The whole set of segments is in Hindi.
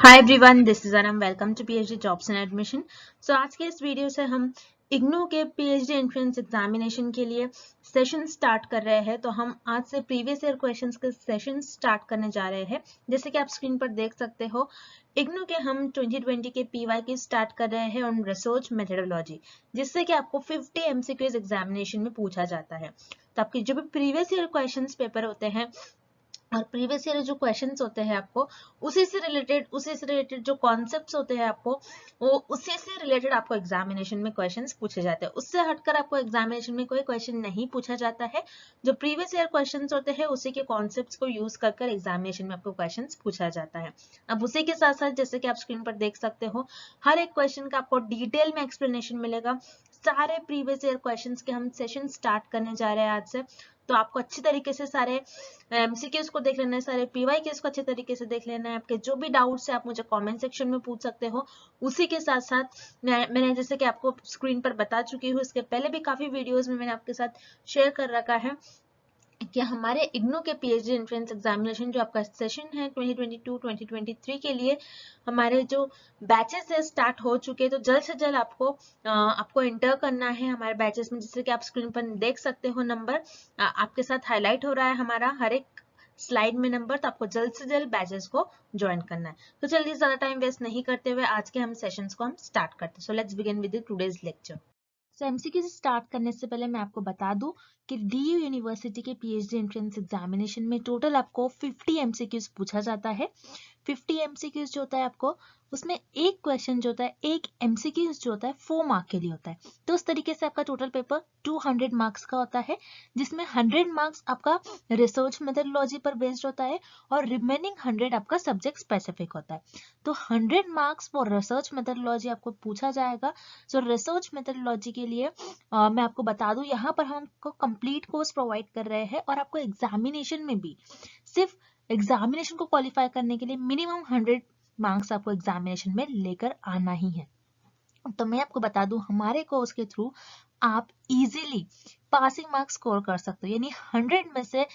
Hi everyone, this is Anam. Welcome to PhD jobs and admission. So आज के इस वीडियो से हम इग्नू के पीएचडी एंट्रेंस एग्जामिनेशन के लिए सेशन स्टार्ट कर रहे हैं। तो हम आज से प्रीवियस ईयर क्वेश्चंस के सेशन स्टार्ट करने जा रहे हैं। जैसे कि आप स्क्रीन पर देख सकते हो, इग्नू के हम 2020 के पीवाई की स्टार्ट कर रहे हैं ऑन रिसर्च मेथोडोलॉजी, जिससे कि आपको 50 एमसीक्यूज एग्जामिनेशन में पूछा जाता है। तो आपके जो भी प्रीवियस ईयर क्वेश्चंस पेपर होते हैं और प्रीवियस ईयर जो क्वेश्चंस होते हैं आपको उसी से रिलेटेड जो कॉन्सेप्ट्स होते हैं आपको वो उसी से रिलेटेड आपको एग्जामिनेशन में क्वेश्चंस पूछे जाते हैं। उससे हटकर आपको एग्जामिनेशन में कोई क्वेश्चन नहीं पूछा जाता है। जो प्रीवियस ईयर क्वेश्चंस होते हैं उसी के कॉन्सेप्ट्स को यूज कर एग्जामिनेशन में आपको क्वेश्चंस पूछा जाता है। अब उसी के साथ साथ जैसे कि आप स्क्रीन पर देख सकते हो, हर एक क्वेश्चन का आपको डिटेल में एक्सप्लेनेशन मिलेगा। सारे प्रीवियस ईयर क्वेश्चंस के हम सेशन स्टार्ट करने जा रहे हैं आज से। तो आपको अच्छी तरीके से सारे एमसीक्यूज को देख लेना है, सारे पीवाईक्यूज को अच्छे तरीके से देख लेना है। आपके जो भी डाउट्स है आप मुझे कमेंट सेक्शन में पूछ सकते हो। उसी के साथ साथ मैंने जैसे कि आपको स्क्रीन पर बता चुकी हूँ, इसके पहले भी काफी वीडियोस में मैंने आपके साथ शेयर कर रखा है कि हमारे इग्नू के पीएचडी एंट्रेंस एग्जामिनेशन जो आपका सेशन है 2022-2023 के लिए हमारे जो बैचेस है स्टार्ट हो चुके हैं। तो जल्द से जल्द आपको इंटर करना है हमारे बैचेस में। जैसे कि आप स्क्रीन पर देख सकते हो, नंबर आपके साथ हाईलाइट हो रहा है हमारा हर एक स्लाइड में नंबर। तो आपको जल्द से जल्द बैचेस को ज्वाइन करना है। तो चलिए ज्यादा टाइम वेस्ट नहीं करते हुए आज के हम सेशंस को हम स्टार्ट करते हैं। So let's begin with today's lecture. So MCQ से स्टार्ट करने से पहले मैं आपको बता दूं कि डीयू यूनिवर्सिटी के पीएचडी एंट्रेंस एग्जामिनेशन में टोटल आपको 50 एमसीक्यूज पूछा जाता है। 50 एमसीक्यूज जो होता है आपको उसमें एक क्वेश्चन जो होता है, एक एमसीक्यूज जो होता है 4 मार्क के लिए होता है। तो उस तरीके से आपका टोटल पेपर 200 मार्क्स का होता है, जिसमें 100 मार्क्स आपका रिसर्च मेथोडोलॉजी पर बेस्ड होता है और रिमेनिंग 100 आपका सब्जेक्ट स्पेसिफिक होता है। तो 100 मार्क्स फॉर रिसर्च मेथोडोलॉजी आपको पूछा जाएगा। सो रिसर्च मेथोडोलॉजी के लिए मैं आपको बता दूं, यहाँ पर हम आपको कंप्लीट कोर्स प्रोवाइड कर रहे हैं और आपको एग्जामिनेशन में भी सिर्फ एग्जामिनेशन को क्वालिफाई करने के लिए मिनिमम 100 मार्क्स आपको एग्जामिनेशन में लेकर आना ही है। तो मैं आपको बता दूं, हमारे कोर्स के थ्रू आप इजीली पासिंग मार्क्स स्कोर कर सकते हो, यानी 100 में से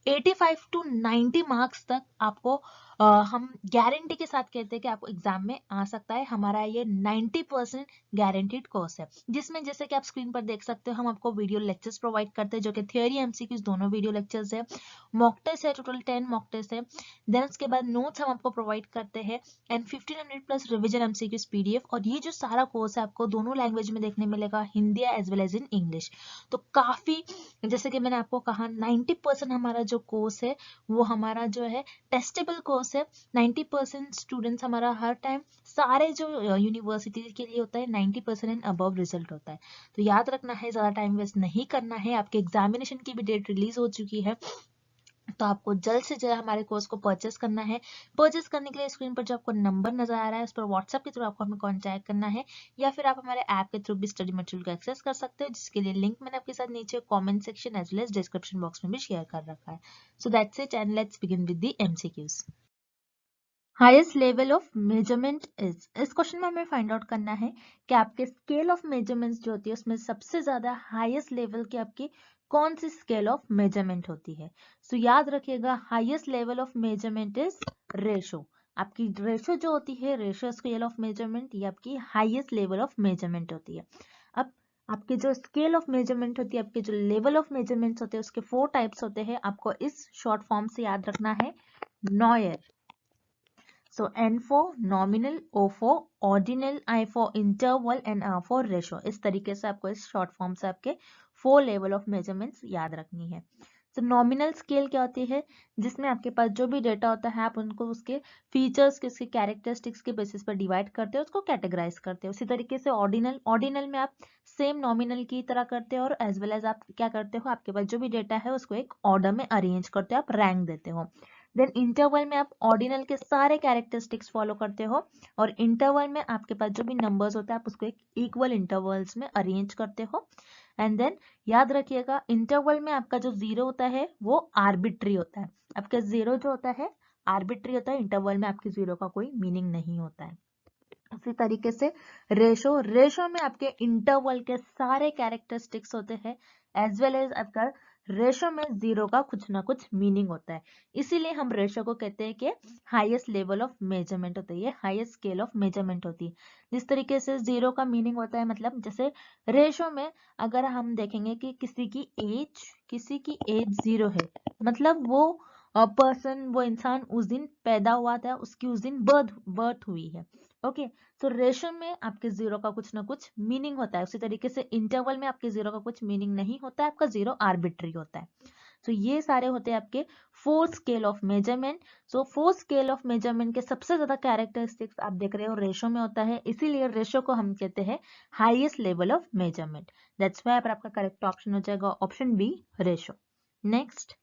85 टू 90 मार्क्स तक आपको हम गारंटी के साथ कहते हैं कि आपको एग्जाम में आ सकता है। हमारा ये 90% गारंटीड कोर्स है, जिसमें जैसे कि आप स्क्रीन पर देख सकते हो हम आपको वीडियो लेक्चर्स प्रोवाइड करते हैं, जो कि थियोरी एमसीक्यूज दोनों वीडियो लेक्चर्स है। मॉक टेस्ट है, टोटल 10 मॉक टेस्ट है। देन उसके बाद नोट्स हम आपको प्रोवाइड करते हैं and 1500 plus revision MCQs PDF. और ये जो सारा कोर्स है आपको दोनों लैंग्वेज में देखने मिलेगा, Hindi as well as in English. तो काफी, जैसे कि मैंने आपको कहा, 90% हमारा जो कोर्स है वो हमारा जो है टेस्टेबल कोर्स है। 90% स्टूडेंट्स हमारा हर टाइम सारे जो यूनिवर्सिटी के लिए होता है 90% एंड अबव रिजल्ट होता है। तो याद रखना है, ज्यादा टाइम वेस्ट नहीं करना है। आपके एग्जामिनेशन की भी डेट रिलीज हो चुकी है, तो आपको जल्द से जल्द हमारे कोर्स को परचेस करना है। परचेस करने के लिए स्क्रीन पर जो आपको नंबर नजर आ रहा है उस पर व्हाट्सएप के थ्रू आपको हमें कांटेक्ट करना है, या फिर आप हमारे ऐप के थ्रू भी स्टडी मटेरियल को एक्सेस कर सकते हो, जिसके लिए लिंक मैंने आपके साथ नीचे comment section as well as description box में भी शेयर कर रखा है। So that's it and let's begin with the MCQs. Highest level of measurement is, इस क्वेश्चन में हमें फाइंड आउट करना है कि आपके स्केल ऑफ मेजरमेंट्स जो होती है उसमें सबसे ज्यादा हाईएस्ट लेवल की आपकी कौन सी स्केल ऑफ मेजरमेंट होती है। सो याद रखिएगा, highest level of measurement is ratio. आपकी रेशो जो होती है, रेशो स्केल ऑफ मेजरमेंट, ये आपकी हाईएस्ट लेवल ऑफ मेजरमेंट होती है। अब आपके जो स्केल ऑफ मेजरमेंट होती है, आपके जो लेवल ऑफ मेजरमेंट्स होते हैं उसके 4 टाइप्स होते हैं। आपको इस शॉर्ट फॉर्म से याद रखना है, noir. So N for nominal, O for ordinal, I for interval and R for ratio। इस तरीके से आपको इस शॉर्ट फॉर्म से आपके 4 लेवल ऑफ मेजरमेंट्स याद रखनी है। तो नॉमिनल स्केल क्या होती है, जिसमें आपके पास जो भी डेटा होता है आप उनको उसके फीचर्स के, उसके कैरेक्टरिस्टिक्स के बेसिस पर डिवाइड करते हो, उसको कैटेगराइज करते हो। उसी तरीके से ऑर्डिनल में आप सेम नॉमिनल की तरह करते हो और एज वेल एज आप क्या करते हो, आपके पास जो भी डेटा है उसको एक ऑर्डर में अरेंज करते हो, आप रैंक देते हो। देन इंटरवल में आप ऑर्डिनल के सारे कैरेक्टरिस्टिक्स फॉलो करते हो और इंटरवल में आपके पास जो भी नंबर्स होता है आप उसको एक इक्वल इंटरवल्स में अरेंज करते हो। एंड देन याद रखिएगा, इंटरवल में आपका जो जीरो होता है वो आर्बिट्री होता है। आपका जीरो जो होता है आर्बिट्री होता है, इंटरवल में आपके जीरो का कोई मीनिंग नहीं होता है। इसी तरीके से रेशो में आपके इंटरवल के सारे कैरेक्टरिस्टिक्स होते हैं एज वेल एज आपका रेशो में जीरो का कुछ ना कुछ मीनिंग होता है, इसीलिए हम रेशो को कहते हैं कि हाईएस्ट लेवल ऑफ मेजरमेंट होता है, ये हाईएस्ट स्केल ऑफ मेजरमेंट होती है। जिस तरीके से जीरो का मीनिंग होता है, मतलब जैसे रेशो में अगर हम देखेंगे कि किसी की एज 0 है, मतलब वो पर्सन, वो इंसान उस दिन पैदा हुआ था, उसकी उस दिन बर्थ हुई है। ओके, तो रेशो में आपके जीरो का कुछ ना कुछ मीनिंग होता है, उसी तरीके से इंटरवल में आपके जीरो का कुछ मीनिंग नहीं होता है, आपका जीरो आर्बिट्री होता है। तो ये सारे होते हैं आपके 4 scale of measurement. So 4 scale of measurement के सबसे ज्यादा कैरेक्टरिस्टिक्स आप देख रहे हो रेशो में होता है, इसीलिए रेशो को हम कहते हैं highest level of measurement. That's why आपका करेक्ट ऑप्शन हो जाएगा option B, ratio. Next,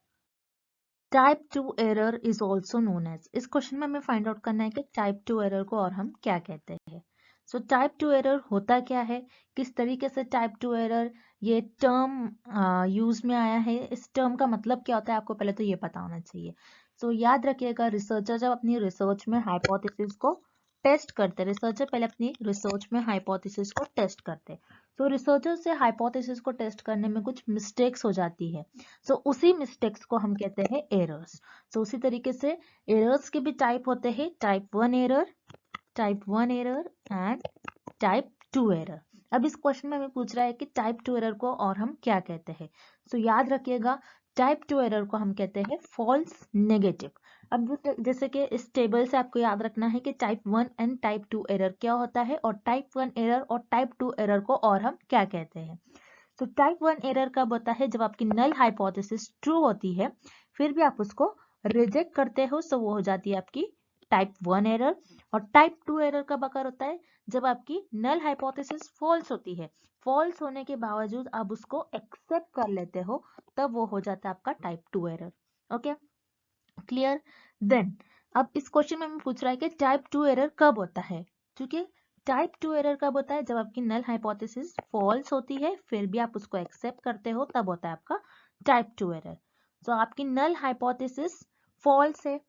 type 2 error is also known as. इस क्वेश्चन में हमें फाइंड आउट करना है कि टाइप 2 एरर को और हम क्या कहते हैं। सो टाइप 2 एरर होता क्या है, किस तरीके से टाइप 2 एरर ये टर्म यूज में आया है, इस टर्म का मतलब क्या होता है, आपको पहले तो ये पता होना चाहिए। सो याद रखिएगा, रिसर्चर जब अपनी रिसर्च में हाइपोथेसिस को टेस्ट करते, रिसर्चर पहले अपनी रिसर्च में हाइपोथेसिस को टेस्ट करते, तो रिसर्चर से हाइपोथेसिस को टेस्ट करने में कुछ मिस्टेक्स हो जाती है। सो उसी मिस्टेक्स को हम कहते हैं एरर्स। सो उसी तरीके से एरर्स के भी टाइप होते हैं, type 1 error and type 2 error. अब इस क्वेश्चन में हमें पूछ रहा है कि टाइप 2 एरर को और हम क्या कहते हैं। सो याद रखिएगा, टाइप 2 एरर को हम कहते हैं फॉल्स नेगेटिव। अब जैसे कि इस टेबल से आपको याद रखना है कि टाइप 1 एंड टाइप 2 एरर क्या होता है, और टाइप 1 एरर और टाइप 2 एरर को और हम क्या कहते हैं। तो टाइप 1 एरर कब होता है, जब आपकी नल हाइपोथेसिस ट्रू होती है, फिर भी आप उसको रिजेक्ट करते हो, सो वो हो जाती है आपकी टाइप 1 एरर। और टाइप 2 एरर कब अकर होता है, जब आपकी नल हाइपोथेसिस फॉल्स होती है, फॉल्स होने के बावजूद आप उसको एक्सेप्ट कर लेते हो, तब वो हो जाता है आपका type 2 error. Okay, clear. Then अब इस क्वेश्चन में हमें पूछ रहा है कि टाइप 2 एरर कब होता है, क्योंकि टाइप 2 एरर कब होता है, जब आपकी नल हाइपोथेसिस फॉल्स होती है, फिर भी आप उसको एक्सेप्ट करते हो, तब होता है आपका टाइप 2 एरर। तो आपकी नल हाइपोथेसिस फॉल्स है,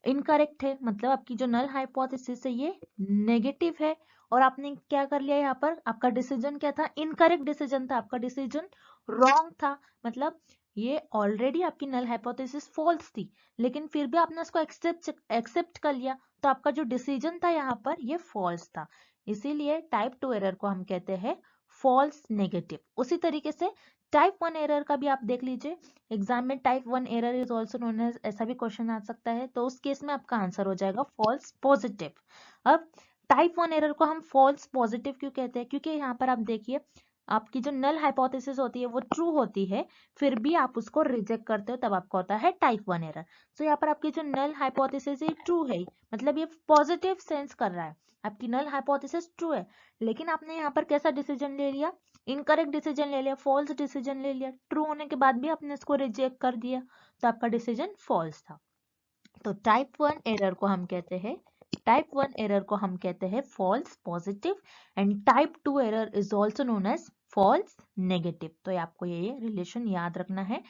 इनकरेक्ट है, मतलब आपकी जो नल हाइपोथेसिस है ये नेगेटिव है, और आपने क्या कर लिया यहाँ पर, आपका डिसीजन क्या था, इनकरेक्ट डिसीजन था, आपका डिसीजन रॉन्ग था, मतलब ये ऑलरेडी आपकी नल हाइपोथेसिस फॉल्स थी, लेकिन फिर भी आपने उसको एक्सेप्ट कर लिया, तो आपका जो डिसीजन था यहाँ पर ये फॉल्स था, इसीलिए टाइप 2 एरर को हम कहते हैं फॉल्स नेगेटिव। उसी तरीके से टाइप 1 एरर का भी आप देख लीजिए, एग्जाम में type 1 error is also known as, ऐसा भी क्वेश्चन आ सकता है, तो उस केस में आपका आंसर हो जाएगा फॉल्स पॉजिटिव। अब टाइप 1 एरर को हम फॉल्स पॉजिटिव क्यों कहते हैं, क्योंकि यहाँ पर आप देखिए, आपकी जो नल हाइपोथेसिस होती है वो ट्रू होती है, फिर भी आप उसको रिजेक्ट करते हो, तब आपका होता है टाइप 1 एरर। सो यहाँ पर आपकी जो नल हाइपोथेसिस है ट्रू है, मतलब ये पॉजिटिव सेंस कर रहा है, आपकी नल हाइपोथेसिस ट्रू है, लेकिन आपने यहाँ पर कैसा डिसीजन ले लिया, इनकरेक्ट डिसीजन ले लिया, फॉल्स डिसीजन ले लिया, ट्रू होने के बाद भी आपने इसको रिजेक्ट कर दिया, तो आपका डिसीजन फॉल्स था। तो टाइप 1 एरर को हम कहते हैं, टाइप 1 एरर को हम कहते हैं false positive, and type 2 error is also known as false negative. तो आपको ये रिलेशन याद रखना है,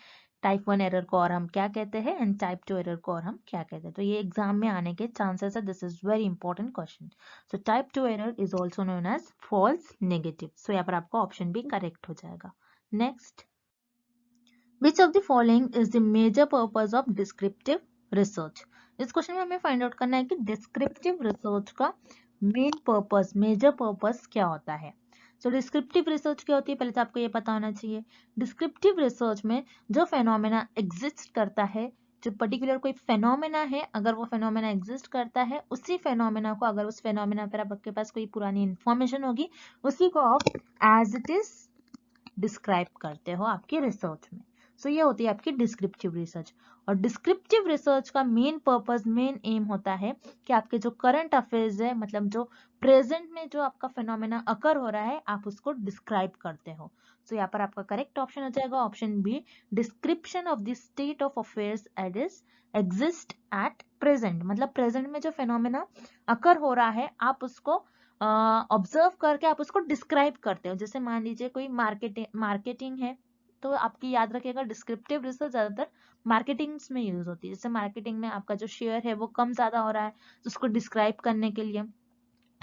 टाइप 1 एरर को और हम क्या कहते हैं एंड टाइप 2 एरर को और हम क्या कहते हैं, तो ये एग्जाम में आने के चांसेस है, this is very important question. So type 2 error is also known as false negative, so यहाँ पर आपका ऑप्शन बी करेक्ट हो जाएगा। Next, Which of the following is the major purpose of descriptive research? इस क्वेश्चन में हमें फाइंड आउट करना है कि डिस्क्रिप्टिव रिसर्च का मेन पर्पस, मेजर पर्पस क्या होता है। सो डिस्क्रिप्टिव रिसर्च क्या होती है, पहले तो आपको ये पता होना चाहिए। डिस्क्रिप्टिव रिसर्च में जो फेनोमेना एग्जिस्ट करता है, जो पर्टिकुलर कोई फेनोमेना है, अगर वो फेनोमेना एग्जिस्ट करता है, उसी फेनोमेना को, अगर उस फेनोमेना पर आपके पास कोई पुरानी इंफॉर्मेशन होगी, उसी को आप एज इट इज डिस्क्राइब करते हो आपकी रिसर्च में। सो ये होती है आपकी डिस्क्रिप्टिव रिसर्च। और डिस्क्रिप्टिव रिसर्च का मेन पर्पस, मेन एम होता है कि आपके जो करंट अफेयर्स है, मतलब जो प्रेजेंट में जो आपका फिनोमेना अकर हो रहा है, आप उसको डिस्क्राइब करते हो। सो यहाँ पर आपका करेक्ट ऑप्शन हो जाएगा option B, description of the state of affairs at is exist at present, मतलब प्रेजेंट में जो फिनोमेना अकर हो रहा है, आप उसको ऑब्जर्व करके आप उसको डिस्क्राइब करते हो। जैसे मान लीजिए कोई मार्केटिंग है, तो आपकी याद रखिएगा डिस्क्रिप्टिव रिसर्च ज्यादातर मार्केटिंग में यूज होती है। जैसे मार्केटिंग में आपका जो शेयर है वो कम ज्यादा हो रहा है, तो उसको डिस्क्राइब करने के लिए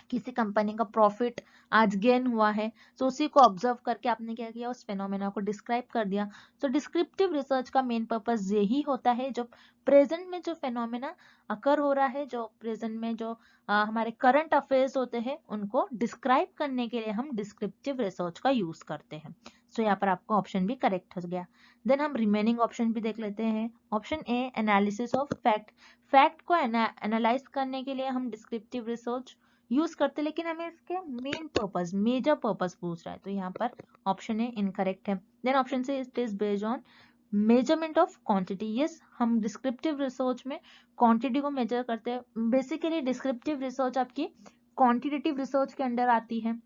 किसी कंपनी का प्रॉफिट आज गेन हुआ है, तो उसी को ऑब्जर्व करके आपने क्या किया, उस फेनोमेना को डिस्क्राइब कर दिया। तो डिस्क्रिप्टिव रिसर्च का मेन पर्पस यही होता है, जो प्रेजेंट में जो फेनोमेना अकर हो रहा है, जो प्रेजेंट में जो हमारे करंट अफेयर्स होते हैं, उनको डिस्क्राइब करने के लिए हम डिस्क्रिप्टिव रिसर्च का यूज करते हैं। सो यहाँ पर आपको ऑप्शन भी करेक्ट हो गया। देन हम रिमेनिंग ऑप्शन भी देख लेते हैं। Option A, analysis of fact. Fact को एनालाइज करने के लिए हम डिस्क्रिप्टिव रिसर्च यूज करते, लेकिन हमें इसके मेन पर्पस, मेजर पर्पस पूछ रहा है, तो यहाँ पर ऑप्शन ए इनकरेक्ट है। देन ऑप्शन से it is based on measurement of quantity. Yes, हम डिस्क्रिप्टिव रिसर्च में क्वांटिटी को मेजर करते हैं। बेसिकली डिस्क्रिप्टिव रिसर्च आपकी क्वांटिटेटिव रिसर्च के अंडर आती है।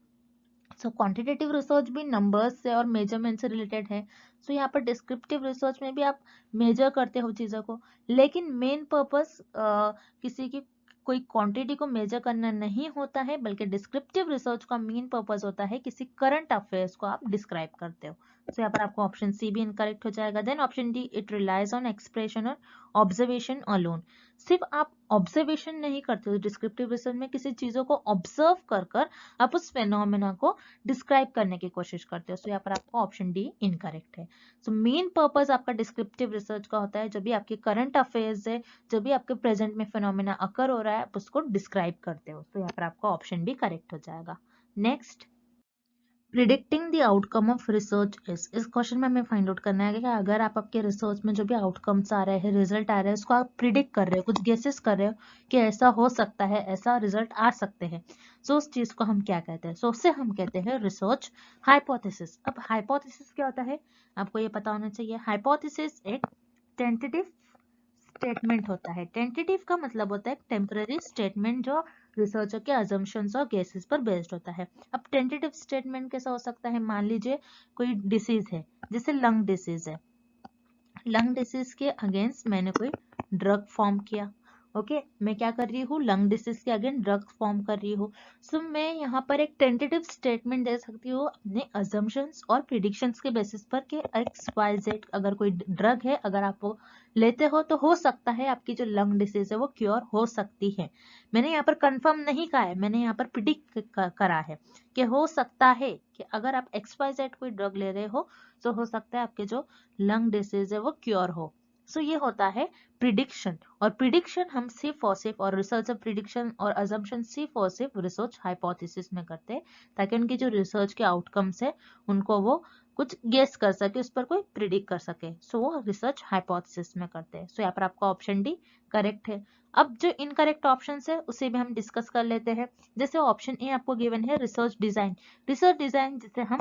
सो क्वांटिटेटिव रिसर्च भी नंबर्स से और मेजरमेंट से रिलेटेड है। सो यहाँ पर डिस्क्रिप्टिव रिसर्च में भी आप मेजर करते हो चीजों को, लेकिन मेन पर्पस किसी की कोई क्वांटिटी को मेजर करना नहीं होता है, बल्कि डिस्क्रिप्टिव रिसर्च का मेन पर्पस होता है किसी करंट अफेयर्स को आप डिस्क्राइब करते हो। तो यहाँ पर आपको ऑप्शन सी भी इनकरेक्ट हो जाएगा। Then option D, it relies on expression और ऑब्जर्वेशन अलोन। सिर्फ आप ऑब्जर्वेशन नहीं करते हो, डिस्क्रिप्टिव रिसर्च में किसी चीजों को ऑब्जर्व कर आप उस फेनोमेना को डिस्क्राइब करने की कोशिश करते हो। सो यहाँ पर आपको ऑप्शन डी इनकरेक्ट है। सो मेन पर्पस आपका डिस्क्रिप्टिव रिसर्च का होता है, जब भी आपके करंट अफेयर्स है, जब भी आपके प्रेजेंट में फेनोमेना अकर हो रहा है, आप उसको डिस्क्राइब करते हो। तो यहाँ पर आपका ऑप्शन भी करेक्ट हो जाएगा। Next, predicting the outcome of research is. इस क्वेश्चन में हमें फाइंड आउट करना है कि अगर आप आपके रिसर्च में जो भी आउटकम्स आ रहे हैं, रिजल्ट आ रहे हैं, उसको आप प्रिडिक्ट कर रहे हो, कुछ गेसेस कर रहे हो कि ऐसा हो सकता है, ऐसा रिजल्ट आ सकते हैं, सो उस चीज को हम क्या कहते हैं? सो उससे हम कहते हैं रिसर्च हाइपोथेसिस। अब हाइपोथेसिस क्या होता है, आपको ये पता होना चाहिए। हाइपोथेसिस एक टेंटेटिव स्टेटमेंट होता है। टेंटेटिव का मतलब होता है टेम्पररी स्टेटमेंट, जो रिसर्चर के अजम्पशंस और गेसेस पर बेस्ड होता है। अब टेंटेटिव स्टेटमेंट कैसा हो सकता है? मान लीजिए कोई डिसीज है, जैसे लंग डिसीज है, लंग डिसीज के अगेंस्ट मैंने कोई ड्रग फॉर्म किया। ओके, मैं क्या कर रही हूँ? लंग डिसीज के अगेंस्ट ड्रग फॉर्म कर रही हूँ। सो मैं यहाँ पर एक टेंटेटिव स्टेटमेंट दे सकती हूँ अपने अजम्पशंस और प्रिडिक्शंस के बेसिस पर कि XYZ अगर कोई ड्रग है, अगर आप वो लेते हो तो हो सकता है आपकी जो लंग डिसीज है वो क्योर हो सकती है। मैंने यहाँ पर कंफर्म नहीं कहा है, मैंने यहाँ पर प्रिडिक्ट करा है कि हो सकता है कि अगर आप XYZ कोई ड्रग ले रहे हो तो हो सकता है आपके जो लंग डिसीज है वो क्योर हो। सो ये होता है प्रिडिक्शन। और प्रिडिक्शन हम सिर्फ और सिर्फ, और रिसर्च प्रिडिक्शन और अजम्पशन सिर्फ और सिर्फ रिसर्च हाइपोथेसिस में करते हैं, ताकि उनकी जो रिसर्च के आउटकम्स है उनको वो कुछ गेस कर सके, उस पर कोई प्रिडिक्ट कर सके। सो वो रिसर्च हाइपोथेसिस में करते हैं। सो यहाँ पर आपका ऑप्शन डी करेक्ट है। अब जो इनकरेक्ट ऑप्शन है उसे भी हम डिस्कस कर लेते हैं। जैसे ऑप्शन ए आपको गिवन है रिसर्च डिजाइन। रिसर्च डिजाइन जिसे हम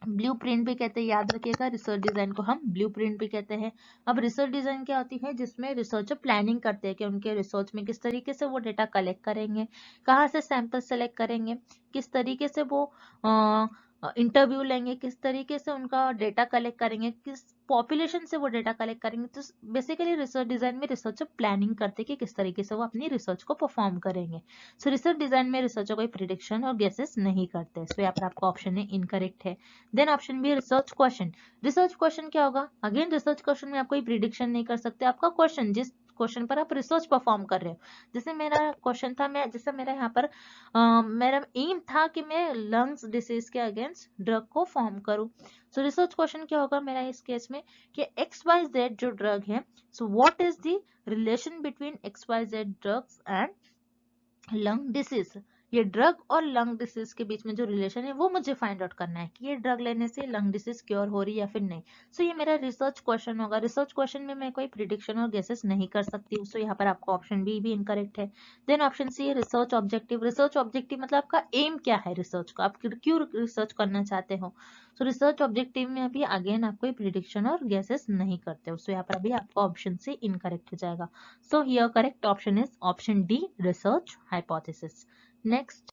ब्लूप्रिंट भी कहते हैं, याद रखिएगा, रिसर्च डिजाइन को हम ब्लूप्रिंट भी कहते हैं। अब रिसर्च डिजाइन क्या होती है? जिसमें रिसर्चर प्लानिंग करते हैं कि उनके रिसर्च में किस तरीके से वो डेटा कलेक्ट करेंगे, कहाँ से सैंपल सेलेक्ट करेंगे, किस तरीके से वो इंटरव्यू लेंगे, किस तरीके से उनका डेटा कलेक्ट करेंगे, किस पॉपुलेशन से वो डेटा कलेक्ट करेंगे। तो बेसिकली रिसर्च डिजाइन में रिसर्चर प्लानिंग करते हैं कि किस तरीके से वो अपनी रिसर्च को परफॉर्म करेंगे। सो रिसर्च डिजाइन में रिसर्चर कोई प्रिडिक्शन और गेसेस नहीं करते। सो यहाँ पर आपका ऑप्शन है इनकरेक्ट है। Then option B, research question. Research question क्या होगा? अगेन रिसर्च क्वेश्चन में आप कोई प्रिडिक्शन नहीं कर सकते। आपका क्वेश्चन, जिस क्वेश्चन पर आप रिसर्च परफॉर्म कर रहे हो, जैसे मेरा क्वेश्चन था, मैं जैसे मेरा यहाँ पर मेरा एम था कि मैं लंग्स डिसीज के अगेंस्ट ड्रग को फॉर्म करूं। सो रिसर्च क्वेश्चन क्या होगा मेरा इस केस में कि XYZ जो ड्रग है, so what is the relation between XYZ drugs and lung disease. ये ड्रग और लंग डिसीज के बीच में जो रिलेशन है वो मुझे फाइंड आउट करना है कि ये ड्रग लेने से लंग डिसीज क्योर हो रही है या फिर नहीं। सो ये मेरा रिसर्च क्वेश्चन होगा। रिसर्च क्वेश्चन में मैं कोई प्रिडिक्शन और गेसेस नहीं कर सकती हूँ। सो यहाँ पर आपका ऑप्शन बी भी इनकरेक्ट है। Then option C, research objective. Research objective मतलब आपका एम क्या है रिसर्च का, आप क्यों रिसर्च करना चाहते हो। सो रिसर्च ऑब्जेक्टिव में अभी अगेन आप कोई प्रिडिक्शन और गेसेस नहीं करते हो। सो यहाँ पर अभी आपका ऑप्शन सी इनकरेक्ट हो जाएगा। So here correct option is option D, research hypothesis. Next,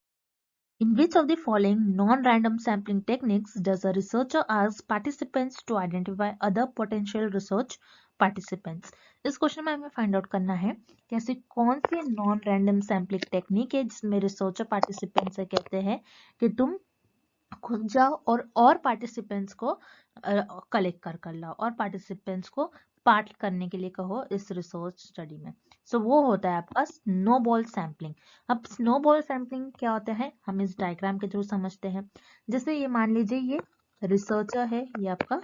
in which of the following non-random sampling techniques does a researcher ask participants to identify other potential research participants? इस क्वेश्चन में हमें फाइंड आउट करना है कि ऐसी कौन सी नॉन रैंडम सैम्पलिंग टेक्निक है जिसमें रिसर्चर पार्टिसिपेंट से कहते हैं कि तुम खुद जाओ और पार्टिसिपेंट्स को कलेक्ट कर लाओ और पार्टिसिपेंट्स को पार्ट करने के लिए कहो इस रिसर्च स्टडी में। सो वो होता है आपका स्नोबॉल सैम्पलिंग। अब स्नोबॉल सैम्पलिंग क्या होता है हम इस डायग्राम के थ्रू समझते हैं। जैसे ये मान लीजिए ये रिसर्चर है, ये आपका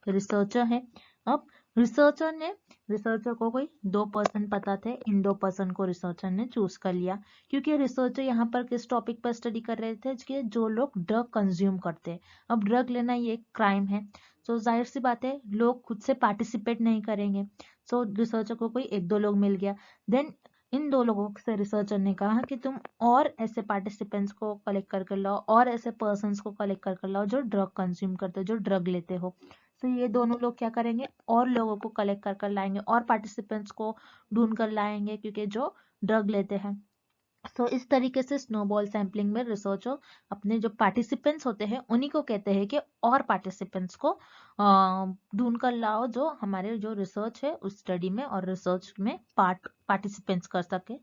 रिसर्चर है। अब रिसर्चर को कोई 2 पर्सन पता थे, इन 2 पर्सन को रिसर्चर ने चूज कर लिया क्योंकि रिसर्चर यहाँ पर किस टॉपिक पर स्टडी कर रहे थे कि जो लोग ड्रग कंज्यूम करते हैं। अब ड्रग लेना ये एक क्राइम है, सो जाहिर सी बात है लोग खुद से पार्टिसिपेट नहीं करेंगे। सो रिसर्चर को कोई 1-2 लोग मिल गया। देन इन 2 लोगों से रिसर्चर ने कहा कि तुम और ऐसे पार्टिसिपेंट्स को कलेक्ट कर लाओ और ऐसे पर्सन्स को कलेक्ट कर लाओ जो ड्रग कंज्यूम करते हो, जो ड्रग लेते हो। तो ये दोनों लोग क्या करेंगे और लोगों को कलेक्ट कर लाएंगे और पार्टिसिपेंट्स को ढूंढ कर लाएंगे क्योंकि जो ड्रग लेते हैं। तो इस तरीके से स्नोबॉल सैम्पलिंग में रिसर्चर अपने जो पार्टिसिपेंट्स होते हैं उन्हीं को कहते हैं कि और पार्टिसिपेंट्स को ढूंढ कर लाओ जो हमारे जो रिसर्च है उस स्टडी में और रिसर्च में पार्टिसिपेंट्स कर सके।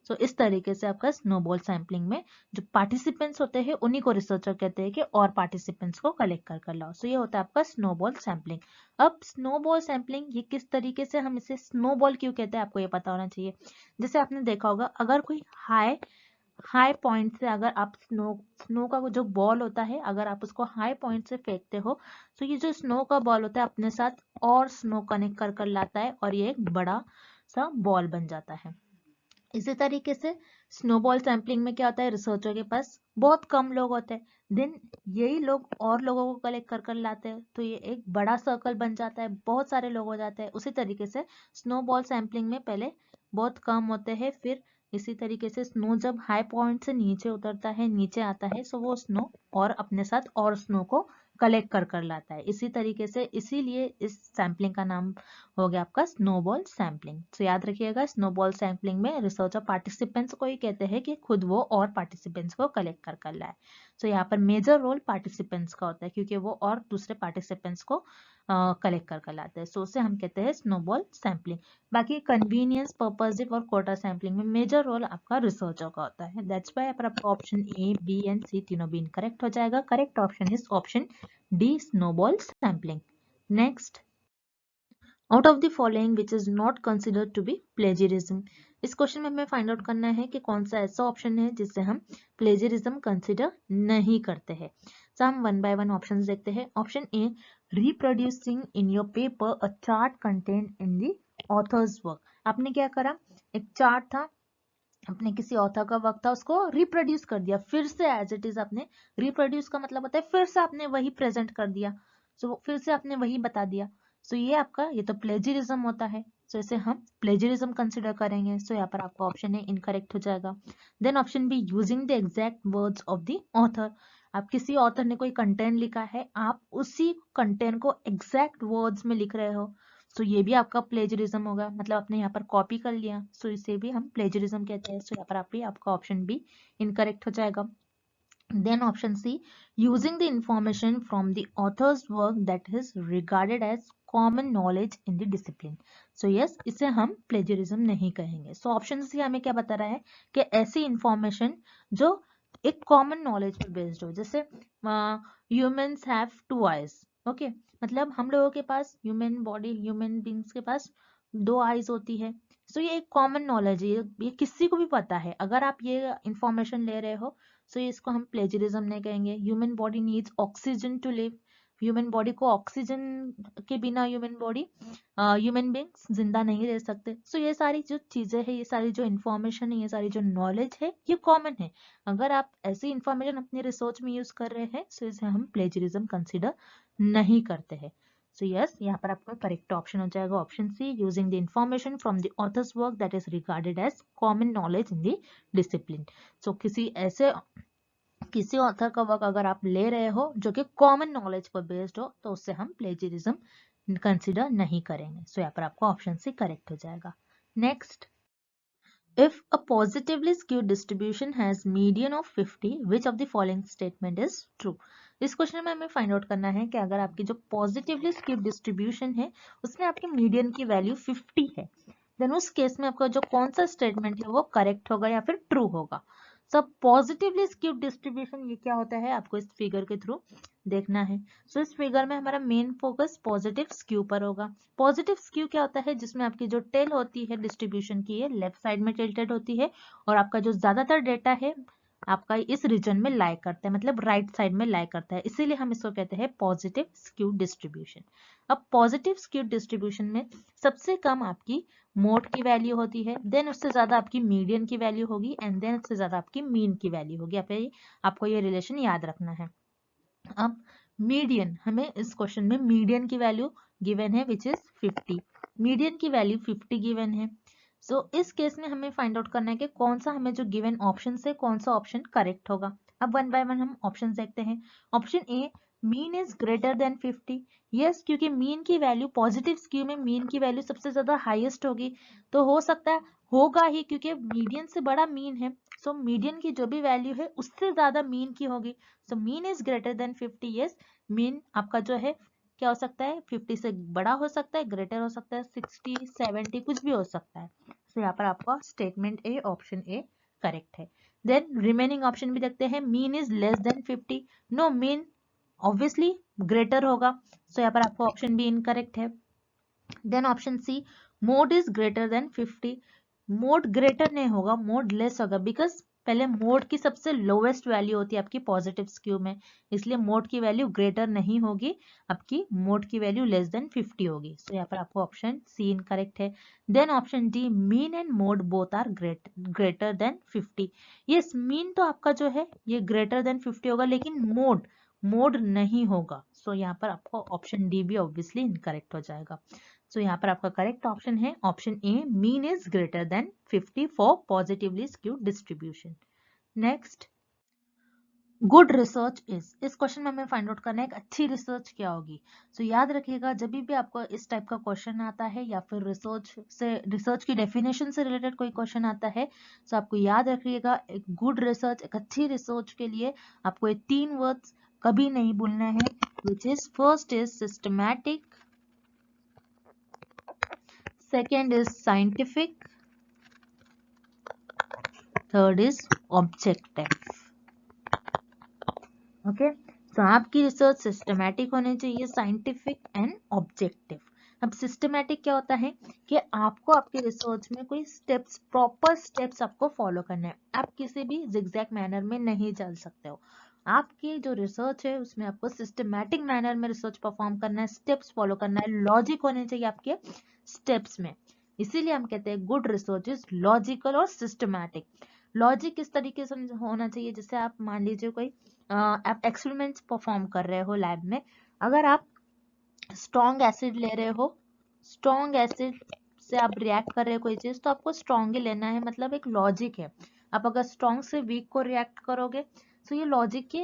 सो इस तरीके से आपका स्नोबॉल सैम्पलिंग में जो पार्टिसिपेंट्स होते हैं उन्हीं को रिसर्चर कहते हैं कि और पार्टिसिपेंट्स को कलेक्ट कर लाओ। सो ये होता है आपका स्नोबॉल सैम्पलिंग। अब स्नोबॉल सैम्पलिंग ये किस तरीके से, हम इसे स्नोबॉल क्यों कहते हैं आपको ये पता होना चाहिए। जैसे आपने देखा होगा अगर कोई हाई पॉइंट से अगर आप स्नो का जो बॉल होता है अगर आप उसको हाई पॉइंट से फेंकते हो तो ये जो स्नो का बॉल होता है अपने साथ और स्नो कनेक्ट कर लाता है और ये एक बड़ा सा बॉल बन जाता है। इसी तरीके से स्नोबॉल सैम्पलिंग में क्या होता है रिसर्चर के पास बहुत कम लोग होते हैं, देन यही लोग और लोगों को कलेक्ट कर लाते हैं तो ये एक बड़ा सर्कल बन जाता है, बहुत सारे लोग हो जाते हैं। उसी तरीके से स्नोबॉल सैम्पलिंग में पहले बहुत कम होते हैं, फिर इसी तरीके से स्नो जब हाई पॉइंट से नीचे उतरता है, नीचे आता है, सो वो स्नो और अपने साथ और स्नो को कलेक्ट कर लाता है। इसी तरीके से इसीलिए इस सैम्पलिंग का नाम हो गया आपका स्नोबॉल सैम्पलिंग। तो याद रखिएगा स्नोबॉल सैम्पलिंग में रिसर्चर पार्टिसिपेंट्स को ही कहते हैं कि खुद वो और पार्टिसिपेंट्स को कलेक्ट कर लाए। तो यहाँ पर मेजर रोल पार्टिसिपेंट्स का होता है क्योंकि वो और दूसरे पार्टिसिपेंट्स को कलेक्ट कर लाते हैं। सो उसे हम कहते हैं स्नोबॉल सैम्पलिंग। बाकी कन्वीनियंस, पर्पसिव और कोटा सैम्पलिंग में मेजर रोल आपका रिसर्चर का होता है। दैट्स व्हाई आपका option A, B and C तीनों भी इनकरेक्ट हो जाएगा। Correct option is option D, snowball sampling. Next, out of the following which is not considered to be plagiarism. इस क्वेश्चन में हमें फाइंड आउट करना है कि कौन सा ऐसा ऑप्शन है जिससे हम प्लेजरिज्म कंसिडर नहीं करते हैं। तो हम 1 by 1 ऑप्शंस देखते हैं। Option A, reproducing in your paper a chart content in the author's work. आपने क्या करा, एक चार्ट था, अपने किसी ऑथर का वर्क था, उसको रिप्रोड्यूस कर दिया, फिर से एज इट इज आपने, रिप्रोड्यूस का मतलब होता है फिर से आपने वही प्रेजेंट कर दिया, सो फिर से आपने वही बता दिया। सो ये आपका, ये तो प्लेजरिज्म होता है। सो इसे हम प्लेजरिज्म कंसिडर करेंगे। सो यहाँ पर आपका ऑप्शन है इनकरेक्ट हो जाएगा। Then option B, using the exact words of the author. आप किसी ऑथर ने कोई कंटेंट लिखा है, आप उसी कंटेंट को एग्जैक्ट वर्ड्स में लिख रहे हो, सो ये भी आपका प्लेजरिज्म होगा, मतलब आपने यहाँ पर कॉपी कर लिया, सो इसे भी हम प्लेजरिज्म कहते हैं। सो यहाँ पर आपका ऑप्शन बी इनकरेक्ट हो जाएगा। Then option C, using the information from the author's work that is regarded as common knowledge in the discipline. So yes, इसे हम प्लेजरिज्म नहीं कहेंगे। सो ऑप्शन सी हमें क्या बता रहा है कि ऐसी इंफॉर्मेशन जो एक कॉमन नॉलेज पर बेस्ड हो, जैसे ह्यूमंस हैव 2 आईज, ओके, मतलब हम लोगों के पास ह्यूमन बॉडी, ह्यूमन बींग्स के पास 2 आईज होती है। सो ये एक कॉमन नॉलेज है, ये किसी को भी पता है। अगर आप ये इंफॉर्मेशन ले रहे हो सो इसको हम प्लेजरिज्म नहीं कहेंगे। Human body needs oxygen to live, human body को ऑक्सीजन के बिना ह्यूमन बींग्स जिंदा नहीं रह सकते। सो ये सारी जो चीजें हैं, ये सारी जो इंफॉर्मेशन है, ये सारी जो नॉलेज है, ये कॉमन है। अगर आप ऐसी इंफॉर्मेशन अपने रिसर्च में यूज कर रहे हैं सो इसे हम प्लेजरिज्म कंसिडर नहीं करते हैं। सो यस, यहाँ पर आपका करेक्ट ऑप्शन हो जाएगा option C, using the information from the author's work that is regarded as common knowledge in the discipline. So किसी ऑथर का वर्क अगर आप ले रहे हो जो कि कॉमन नॉलेज पर बेस्ड हो तो उससे हम प्लेजरिज्म कंसिडर नहीं करेंगे। सो यहाँ पर आपका ऑप्शन सी करेक्ट हो जाएगा। Next, if a positively skewed distribution has median of 50, which of the following statement is true? इस क्वेश्चन में हमें फाइंड आउट करना है कि अगर आपकी जो पॉजिटिवली स्क्यूड डिस्ट्रीब्यूशन है उसमें आपकी मीडियन की वैल्यू 50 है, देन उस केस में आपका जो कौन सा स्टेटमेंट है वो करेक्ट होगा या फिर ट्रू होगा। सब पॉजिटिवली स्क्यूड डिस्ट्रीब्यूशन ये क्या होता है आपको इस फिगर के थ्रू देखना है। सो इस फिगर में हमारा मेन फोकस पॉजिटिव स्क्यू पर होगा। पॉजिटिव स्क्यू क्या होता है, जिसमें आपकी जो टेल होती है डिस्ट्रीब्यूशन की है लेफ्ट साइड में टिल्टेड होती है और आपका जो ज्यादातर डेटा है आपका इस रीजन में लाई करता है, मतलब राइट साइड में लाई करता है, इसीलिए हम इसको कहते हैं पॉजिटिव स्क्यू डिस्ट्रीब्यूशन। अब पॉजिटिव स्क्यू डिस्ट्रीब्यूशन में सबसे कम आपकी मोड की वैल्यू होती है, देन उससे ज्यादा आपकी मीडियन की वैल्यू होगी एंड देन उससे ज्यादा आपकी मीन की वैल्यू होगी। आपको ये रिलेशन याद रखना है। अब मीडियन, हमें इस क्वेश्चन में मीडियन की वैल्यू गिवन है विच इज 50। मीडियन की वैल्यू 50 गिवन है। सो इस केस में हमें फाइंड आउट करना है कि कौन सा हमें जो गिवन ऑप्शन से कौन सा ऑप्शन करेक्ट होगा। अब वन बाय वन हम ऑप्शन देखते हैं। Option A, mean is greater than 50। Yes, क्योंकि मीन की वैल्यू पॉजिटिव स्क्यू में मीन की वैल्यू सबसे ज्यादा हाईएस्ट होगी, तो हो सकता है होगा ही, क्योंकि मीडियन से बड़ा मीन है। सो मीडियन की जो भी वैल्यू है उससे ज्यादा मीन की होगी। So mean is greater than 50। Yes, mean आपका जो है क्या हो सकता है, 50 से बड़ा हो सकता है, ग्रेटर हो सकता है, 60, 70 कुछ भी हो सकता है। तो यहाँ पर आपका statement A, option A correct है। देन रिमेनिंग ऑप्शन भी देखते हैं। Mean is less than 50। No, mean obviously greater होगा, सो यहाँ पर आपको ऑप्शन बी इनकरेक्ट है। Then option C, mode is greater than 50। Mode greater नहीं होगा, मोड लेस होगा, बिकॉज पहले मोड की सबसे लोवेस्ट वैल्यू होती है आपकी पॉजिटिव स्क्यू में, इसलिए मोड की वैल्यू ग्रेटर नहीं होगी, आपकी मोड की वैल्यू लेस देन 50 होगी। सो यहाँ पर आपको ऑप्शन सी इनकरेक्ट है। Then option D, mean and mode both are greater than 50। Yes, mean तो आपका जो है ये ग्रेटर देन 50 होगा, लेकिन मोड नहीं होगा। सो यहाँ पर आपको ऑप्शन डी भी ऑब्वियसली इनकरेक्ट हो जाएगा। सो यहाँ पर आपका करेक्ट ऑप्शन है option A, mean is greater than 50 for positively skewed distribution. Next, good research is, इस क्वेश्चन में हमें फाइंड आउट करना है एक अच्छी रिसर्च क्या होगी। सो याद रखिएगा, जब भी आपको इस टाइप का क्वेश्चन आता है या फिर रिसर्च की डेफिनेशन से रिलेटेड कोई क्वेश्चन आता है, तो आपको याद रखिएगा एक गुड रिसर्च, एक अच्छी रिसर्च के लिए आपको ये 3 वर्ड्स कभी नहीं भूलना है, which is first is systematic, second is scientific, third is objective. Okay, तो आपकी रिसर्च सिस्टमैटिक होनी चाहिए, साइंटिफिक एंड ऑब्जेक्टिव। अब सिस्टमैटिक क्या होता है कि आपको आपके रिसर्च में कोई स्टेप्स, प्रॉपर स्टेप्स आपको फॉलो करना है, आप किसी भी जिगजैग मैनर में नहीं चल सकते हो। आपकी जो रिसर्च है उसमें आपको सिस्टमैटिक मैनर में रिसर्च परफॉर्म करना है, स्टेप्स फॉलो करना है, लॉजिक होने चाहिए आपके स्टेप्स में, इसीलिए हम कहते हैं गुड रिसर्च इज लॉजिकल और सिस्टमैटिक। लॉजिक किस तरीके से होना चाहिए, जैसे आप मान लीजिए कोई आप एक्सपेरिमेंट्स परफॉर्म कर रहे हो लैब में, अगर आप स्ट्रॉन्ग एसिड ले रहे हो, स्ट्रॉन्ग एसिड से आप रिएक्ट कर रहे हो कोई चीज, तो आपको स्ट्रॉन्ग ही लेना है, मतलब एक लॉजिक है। आप अगर स्ट्रॉन्ग से वीक को रिएक्ट करोगे तो ये लॉजिक के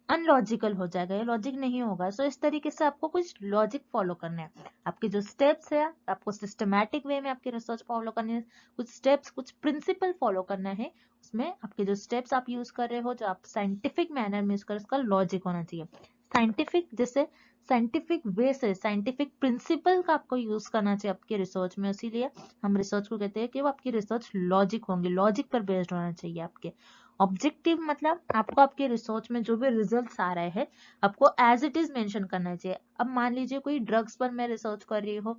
अनलॉजिकल हो जाएगा, ये लॉजिक नहीं होगा। सो इस तरीके से आपको कुछ लॉजिक फॉलो करना है, आपके जो स्टेप्स है आपको सिस्टमैटिक वे में आपकी रिसर्च फॉलो करनी है, कुछ स्टेप्स, कुछ प्रिंसिपल फॉलो करना है, उसमें आपके जो स्टेप्स आप यूज कर रहे हो, जो आप साइंटिफिक मैनर में यूज कर, उसका लॉजिक होना चाहिए। साइंटिफिक, जैसे साइंटिफिक वे से, साइंटिफिक प्रिंसिपल का आपको यूज करना चाहिए आपके रिसर्च में, इसीलिए हम रिसर्च को कहते हैं कि वो आपकी रिसर्च लॉजिक होंगी, लॉजिक पर बेस्ड होना चाहिए आपके। ऑब्जेक्टिव मतलब आपको आपके रिसर्च में जो भी रिजल्ट्स आ रहे हैं आपको एज इट इज मेंशन करना चाहिए। अब मान लीजिए कोई ड्रग्स पर मैं रिसर्च कर रही हूँ,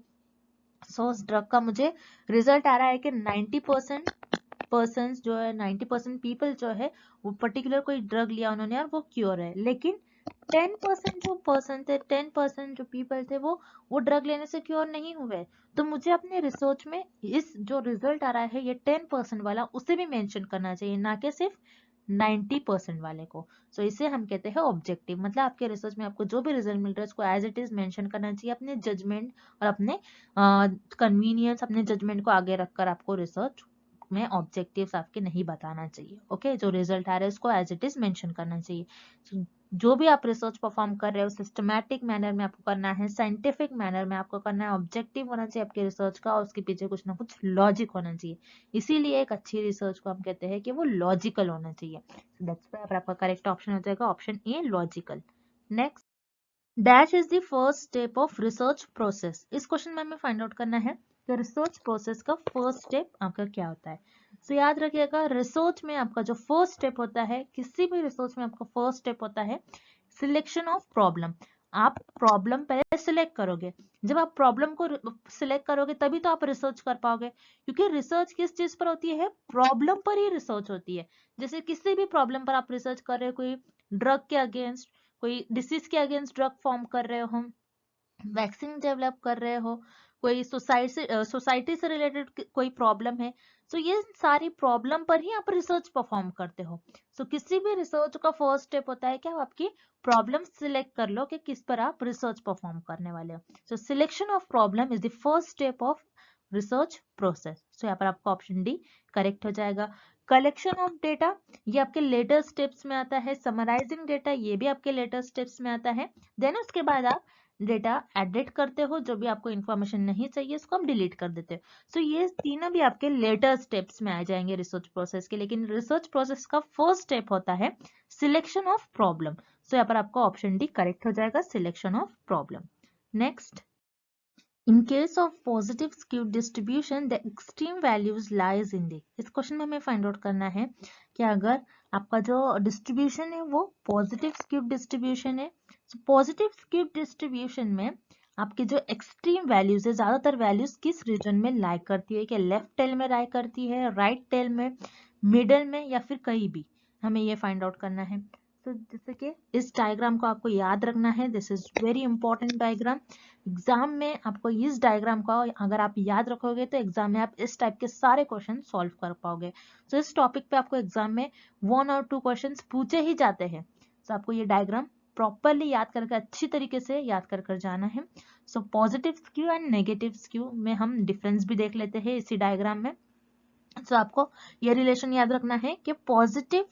सो उस ड्रग का मुझे रिजल्ट आ रहा है कि 90% पर्सन जो है, 90% पीपल जो है वो पर्टिकुलर कोई ड्रग लिया उन्होंने और वो क्योर है, लेकिन 10% जो पर्सन थे, 10% जो पीपल थे वो ड्रग लेने से क्योर नहीं हुए, तो मुझे अपने रिसर्च में इस जो रिजल्ट आ रहा है ये 10% वाला उसे भी मेंशन करना चाहिए, ना कि सिर्फ 90% वाले को। सो इसे हम कहते हैं ऑब्जेक्टिव, मतलब आपके रिसर्च में आपको जो भी रिजल्ट मिल रहा है उसको एज इट इज मेंशन करना चाहिए, अपने जजमेंट और अपने कन्वीनियंस, अपने जजमेंट को आगे रखकर आपको रिसर्च में ऑब्जेक्टिव्स आपके नहीं बताना चाहिए। ओके, जो रिजल्ट आ रहा है उसको एज इट इज मेंशन करना चाहिए। जो भी आप रिसर्च परफॉर्म कर रहे हो सिस्टमैटिक मैनर में आपको करना है, साइंटिफिक मैनर में आपको करना है, ऑब्जेक्टिव होना चाहिए आपके रिसर्च का, और उसके पीछे कुछ ना कुछ लॉजिक होना चाहिए, इसीलिए एक अच्छी रिसर्च को हम कहते हैं कि वो लॉजिकल होना चाहिए। दैट्स व्हाई आपका करेक्ट ऑप्शन हो जाएगा option A, logical. Next, dash is the first step of research process. इस क्वेश्चन में हमें फाइंड आउट करना है कि रिसर्च प्रोसेस का फर्स्ट स्टेप आपका क्या होता है। सो याद रखिएगा, रिसर्च में आपका जो फर्स्ट स्टेप होता है, किसी भी रिसर्च में आपका फर्स्ट स्टेप होता है सिलेक्शन ऑफ प्रॉब्लम। आप प्रॉब्लम पहले सिलेक्ट करोगे, जब आप प्रॉब्लम को सिलेक्ट करोगे तभी तो आप रिसर्च कर पाओगे, क्योंकि रिसर्च किस चीज पर होती है, प्रॉब्लम पर ही रिसर्च होती है। जैसे किसी भी प्रॉब्लम पर आप रिसर्च कर रहे हो, कोई ड्रग के अगेंस्ट, कोई डिसीज के अगेंस्ट ड्रग फॉर्म कर रहे हो, वैक्सीन डेवलप कर रहे हो, कोई सोसाइटी से रिलेटेड कोई प्रॉब्लम है, सो ये सारी प्रॉब्लम पर ही आप रिसर्च परफॉर्म करते हो। सो किसी भी रिसर्च का फर्स्ट स्टेप होता है कि आप आपकी प्रॉब्लम सिलेक्ट कर लो कि किस पर आप रिसर्च परफॉर्म करने वाले हो। So selection of problem is the first step of research process. So यहाँ पर आपका ऑप्शन डी करेक्ट हो जाएगा। कलेक्शन ऑफ डेटा, ये आपके लेटर स्टेप्स में आता है। समराइजिंग डेटा, ये भी आपके लेटर स्टेप्स में आता है। देन उसके बाद आप डेटा एडिट करते हो, जो भी आपको इंफॉर्मेशन नहीं चाहिए उसको हम डिलीट कर देते हो। सो ये तीनों भी आपके लेटर स्टेप्स में आ जाएंगे रिसर्च प्रोसेस के। लेकिन रिसर्च प्रोसेस का फर्स्ट स्टेप होता है सिलेक्शन ऑफ प्रॉब्लम। सो यहाँ पर आपका ऑप्शन डी करेक्ट हो जाएगा, selection of problem. Next, in case of positive skewed distribution the extreme values lies in the, इस क्वेश्चन में हमें फाइंड आउट करना है कि अगर आपका जो डिस्ट्रीब्यूशन है वो पॉजिटिव स्क्यूड डिस्ट्रीब्यूशन है, पॉजिटिव स्क्यूड डिस्ट्रीब्यूशन में आपके जो एक्सट्रीम वैल्यूज है, ज्यादातर वैल्यूज किस रीजन में लाई करती है, कि लेफ्ट टेल में लाई करती है, राइट टेल में, मिडल में, या फिर कहीं भी, हमें ये फाइंड आउट करना है। तो जैसे कि इस डायग्राम को आपको याद रखना है, this is very important diagram. Exam में आपको इस डायग्राम का अगर आप याद रखोगे तो एग्जाम में आप इस टाइप के सारे क्वेश्चन सॉल्व कर पाओगे। तो इस टॉपिक पे आपको एग्जाम में 1 और 2 क्वेश्चंस पूछे ही जाते हैं। तो आपको ये डायग्राम प्रॉपरली याद करके, अच्छी तरीके से याद कर जाना है। So positive skew and negative skew में हम डिफरेंस भी देख लेते हैं इसी डायग्राम में। सो आपको ये रिलेशन याद रखना है कि पॉजिटिव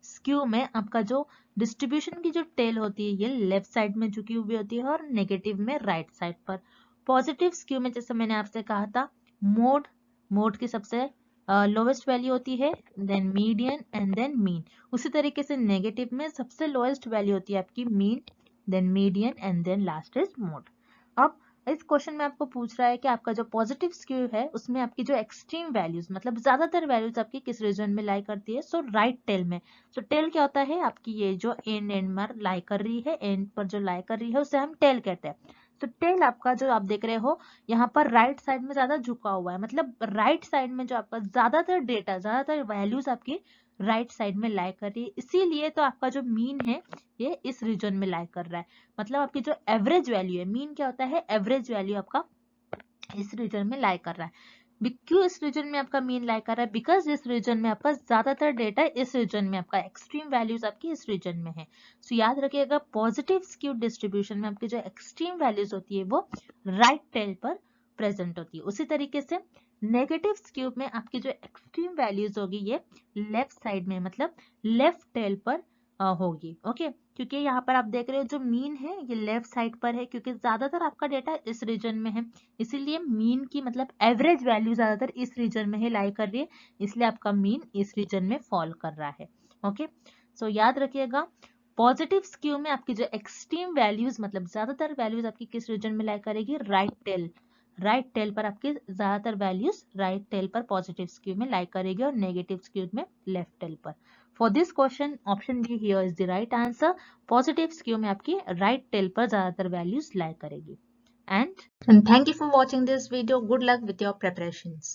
स्क्यू में आपका जो डिस्ट्रीब्यूशन की जो टेल होती है ये लेफ्ट साइड में झुकी हुई होती है और नेगेटिव में राइट साइड पर। पॉजिटिव स्क्यू में जैसे मैंने आपसे कहा था, मोड की सबसे लोवेस्ट वैल्यू होती है, then median and then mean. उसी तरीके से नेगेटिव में सबसे लोएस्ट वैल्यू होती है आपकी mean, then median and then last is mode. अब इस क्वेश्चन में आपको पूछ रहा है कि आपका जो पॉजिटिव स्क्यू है उसमें आपकी जो एक्सट्रीम वैल्यूज, मतलब ज्यादातर वैल्यूज आपकी किस रीजन में लाई करती है, सो राइट टेल में। सो टेल क्या होता है, आपकी ये जो एंड पर लाई कर रही है, एंड पर जो लाई कर रही है उसे हम टेल कहते हैं। तो टेल आपका जो आप देख रहे हो यहाँ पर राइट साइड में ज्यादा झुका हुआ है, मतलब राइट साइड में जो आपका ज्यादातर डेटा, ज्यादातर वैल्यूज आपकी राइट साइड में लाई कर रही है, इसीलिए तो आपका जो मीन है ये इस रीजन में लाई कर रहा है। मतलब आपकी जो एवरेज वैल्यू है, मीन क्या होता है, एवरेज वैल्यू आपका इस रीजन में लाई कर रहा है। क्यों इस रीजन में आपका मीन लाई कर रहा है, बिकॉज इस रीजन में आपका ज्यादातर डेटा इस रीजन में, आपका एक्सट्रीम वैल्यूज आपकी इस रीजन में है। सो याद रखिएगा, पॉजिटिव स्क्यूड डिस्ट्रीब्यूशन में आपकी जो एक्सट्रीम वैल्यूज होती है वो राइट टेल पर प्रेजेंट होती है। उसी तरीके से नेगेटिव स्क्यूब में आपकी जो एक्सट्रीम वैल्यूज होगी ये लेफ्ट साइड में, मतलब लेफ्ट टेल पर होगी। ओके, क्योंकि यहाँ पर आप देख रहे हो जो मीन है ये लेफ्ट साइड पर है, क्योंकि ज्यादातर आपका डेटा इस रीजन में है, इसीलिए मीन की मतलब एवरेज वैल्यू ज्यादातर इस रीजन में ही लाई कर रही है, इसलिए आपका मीन इस रीजन में फॉल कर रहा है। ओके, सो याद रखिएगा, पॉजिटिव स्क्यू में आपकी जो एक्सट्रीम वैल्यूज, मतलब ज्यादातर वैल्यूज आपकी किस रीजन में लाई करेगी, राइट टेल। राइट टेल पर आपकी ज्यादातर वैल्यूज राइट टेल पर पॉजिटिव स्क्यू में लाई करेगी और नेगेटिव स्क्यू में लेफ्ट टेल पर। For this question option D here is the right answer. Positive skew में आपकी राइट टेल पर ज्यादातर वैल्यूज लाई करेगी। And thank you for watching this video. Good luck with your preparations.